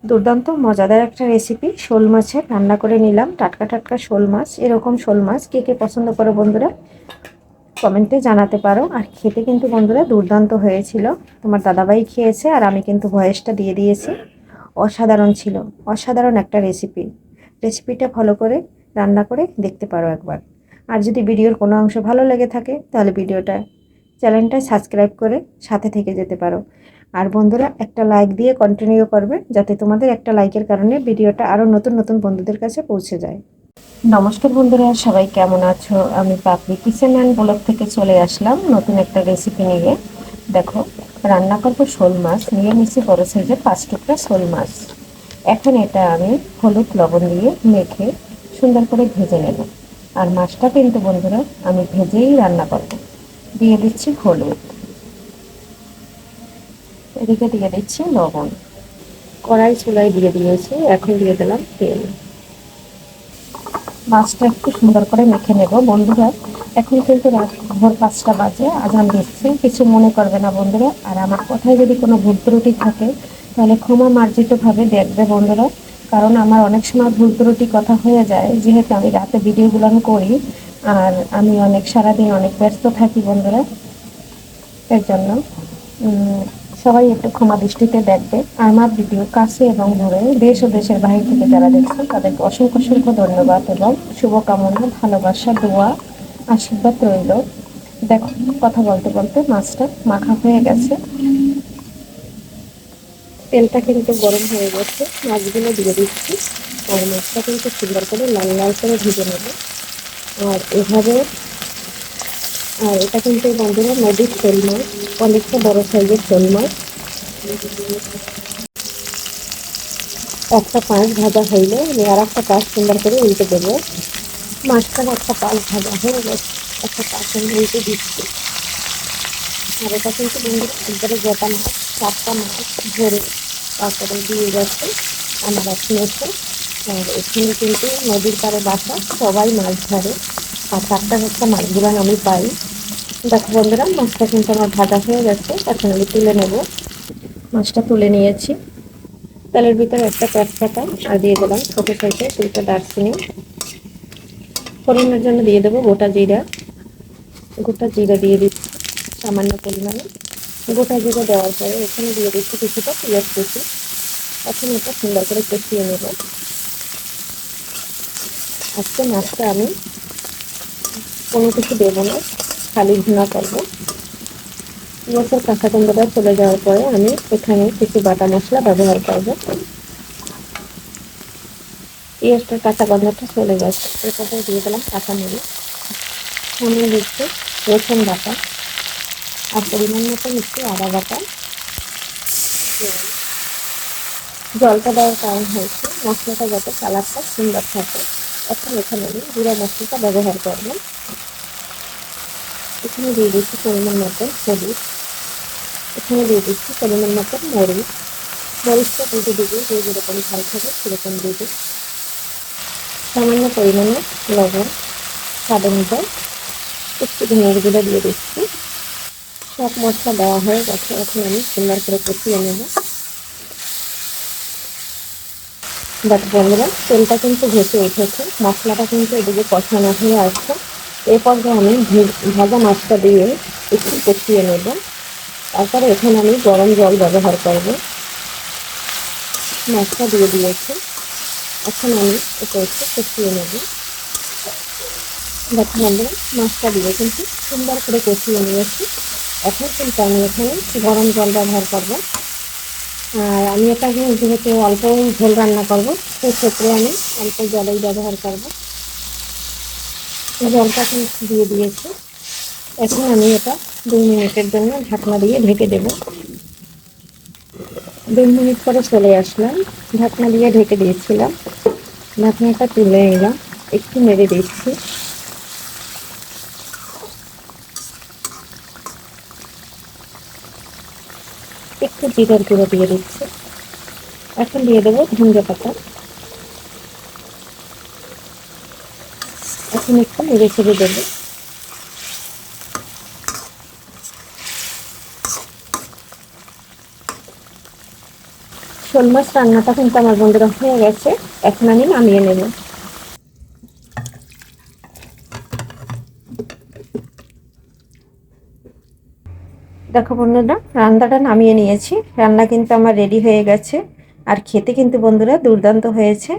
দুর্দান্ত মজাদার একটা রেসিপি শোল মাছের রান্না করে নিলাম। টাটকা টাটকা শোল মাছ, এরকম শোল মাছ কে কে পছন্দ করো বন্ধুরা কমেন্টে জানাতে পারো। আর খেতে কিন্তু বন্ধুরা দুর্দান্ত হয়েছিল। তোমার দাদাভাই খেয়েছে আর আমি কিন্তু ভয়েসটা দিয়ে দিয়েছি। অসাধারণ ছিল, অসাধারণ একটা রেসিপিটা ফলো করে রান্না করে দেখতে পারো একবার। আর যদি ভিডিওর কোনো অংশ ভালো লেগে থাকে তাহলে চ্যানেলটা সাবস্ক্রাইব করে সাথে থেকে যেতে পারো। আর বন্ধুরা একটা লাইক দিয়ে কন্টিনিউ করবে, যাতে তোমাদের একটা লাইকের কারণে ভিডিওটা আরও নতুন নতুন বন্ধুদের কাছে পৌঁছে যায়। নমস্কার বন্ধুরা, সবাই কেমন আছো? আমি পাপড়ি কিচেন অ্যান্ড ব্লগ থেকে চলে আসলাম নতুন একটা রেসিপি নিয়ে। দেখো, রান্না করবো শোল মাছ। নিয়ে নিচ্ছি বড় সাইজের 5 টুকরা শোল মাছ। এখন এটা আমি হলুদ লবণ দিয়ে মেখে সুন্দর করে ভেজে নেব। আর মাছটা কিন্তু বন্ধুরা আমি ভেজেই রান্না করব। দিয়ে দিচ্ছি হলুদ, এদিকে দিয়ে দিচ্ছি লবণ। কড়াই চুলায় দিয়ে দিয়েছি, এখন দিয়ে দিলাম তেল। মাছটা একটু সুন্দর করে মেখে নেব বন্ধুরা। এখন কিন্তু রাত ভোর 5টা বাজে, আজান দিচ্ছে, কিছু মনে করবে না বন্ধুরা। আর আমার কথায় যদি কোনো ভুল ত্রুটি থাকে তাহলে ক্ষমা মার্জিতভাবে দেখবে বন্ধুরা, কারণ আমার অনেক সময় ভুল ত্রুটি কথা হয়ে যায়, যেহেতু আমি রাতে ভিডিওগুলো করি। আর আমি সারাদিন অনেক ব্যস্ত থাকি বন্ধুরা, এর জন্য সবাই একটু ক্ষমা দৃষ্টিতে দেখবে। আমার ভিডিও কাছে এবং দূরে, দেশ ও দেশের বাইরে থেকে যারা দেখছেন তাদেরকে অসংখ্য অসংখ্য ধন্যবাদ এবং শুভকামনা, ভালোবাসা, দোয়া, আশীর্বাদ রইল। দেখো, কথা বলতে বলতে মাছটা মাখা হয়ে গেছে। তেলটা কিন্তু গরম হয়ে গেছে, মাছগুলো দিয়ে দিচ্ছি। আর মাছটা কিন্তু সুন্দর করে লাল লাল করে ভেজে নেব। আর এভাবে এটা কিন্তু বন্ধুরা নদীর শোল মাছ, অনেকটা বড় সাইজের শোল মাছ। একটা পাশ ভাজা হইলে আমি আর একটা পাশ সুন্দর করে উল্টে দেবো। মাছটার একটা পাশ ভাজা হয়ে গেছে, একটা পাশ আমি উল্টে দিচ্ছি। আর এটা কিন্তু বন্ধুরা একবারে গোটা মাছ, 7টা মাছ ধরে তারপরে দিয়ে গেছে আমার এক মেয়েছে। আর এখানে কিন্তু নদীর পাড়ে বাসা, সবাই মাছ ধরে। আর টাটকা টাটকা মাছগুলো আমি পাই। দেখো বন্ধুরা, মাছটা কিন্তু আমার ভাজা হয়ে গেছে, এখন আমি তুলে নেব। মাছটা তুলে নিয়েছি। তেলের ভিতরে একটা তেজপাতা আর দিয়ে দিলাম ছোটো সাইজের 2টা দারচিনি। ফোড়নের জন্য দিয়ে দেবো গোটা জিরা। দিয়ে দিচ্ছি সামান্য পরিমাণে। গোটা জিরা দেওয়ার পরে এখানে দিয়ে দিচ্ছি কিছুটা পেঁয়াজ কুচি। এখন এটা সুন্দর করে কষিয়ে নেব। আজকে মাছটা আমি কোনো কিছু দেবো না, খালি ভুনা করবো। মাছের কাঁচা গন্ধটা চলে যাওয়ার পরে আমি এখানে কিছু বাটা মশলা ব্যবহার করবো। পেঁয়াজটার কাঁচা গন্ধটা চলে গেছে, এরপরে দিয়ে দিলাম কাঁচামরিচ, সামনে দিচ্ছি রসুন বাটা আর পরিমাণ মতো একটু আদা বাটা। জলটা দেওয়ার কারণ হয়েছে মশলাটা যাতে কালারটা সুন্দর থাকে। এখন এখানে আমি জিরা মশলাটা ব্যবহার করব। এখানে দিয়ে দিচ্ছি পরিমাণ মতো হলুদ, এখানে দিয়ে দিচ্ছি পরিমাণ মতো মরিচ। মরিচটা দুটো দিকে যে যেরকম ঝাল থাকে সেরকম দিকে। সামান্য পরিমাণে লবণ, স্বাদ অনুযায়ী একটু ধনের গুঁড়ো দিয়ে দিচ্ছি। সব মশলা দেওয়া হয়ে গেছে, এখন আমি সুন্দর করে কষিয়ে নেব। দেখো বন্ধুরা, তেলটা কিন্তু ভেসে উঠেছে, মশলাটা কিন্তু এদিকে কষানো হয়ে আসছে। এরপর যে আমি ভাজা মাছটা দিয়ে একটু কষিয়ে নেব। তারপরে এখানে আমি গরম জল ব্যবহার করব। মাছটা দিয়ে দিয়েছি, এখন আমি এটা একটু কষিয়ে নেব। দেখো বন্ধুরা, মাছটা দিয়ে কিন্তু সুন্দর করে কষিয়ে নিয়েছি। এখন কিন্তু আমি এখানে গরম জল ব্যবহার করব। আর আমি এটা যেহেতু অল্প ঝোল রান্না করব, সেক্ষেত্রে আমি অল্প জলেই ব্যবহার করব। জলটা দিয়ে দিয়েছি। এখন আমি এটা 2 মিনিটের জন্য ঢাকনা দিয়ে ঢেকে দেব। 2 মিনিট পরে চলে আসলাম, ঢাকনা দিয়ে ঢেকে দিয়েছিলাম। ঢাকনাটা তুলে এলাম, একটু নেড়ে দিচ্ছি। একটু জিরার গুঁড়ো দিয়ে দিচ্ছি। এখন দিয়ে দেবো ধনিয়া পাতা। এখন একটু নেড়ে ছেড়ে দেবো। শোল মাছ রান্নাটা কিন্তু আমার বন্ধুরা হয়ে গেছে। এখন আমি নামিয়ে নেব। দেখো বন্ধুরা, রান্নাটা নামিয়ে নিয়েছি। রান্না কিন্তু আমার রেডি হয়ে গেছে। আর খেতে কিন্তু বন্ধুরা দুর্দান্ত হয়েছে,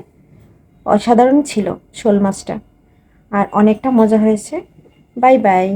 অসাধারণ ছিল শোল মাছটা, আর অনেকটা মজা হয়েছে। Bye bye.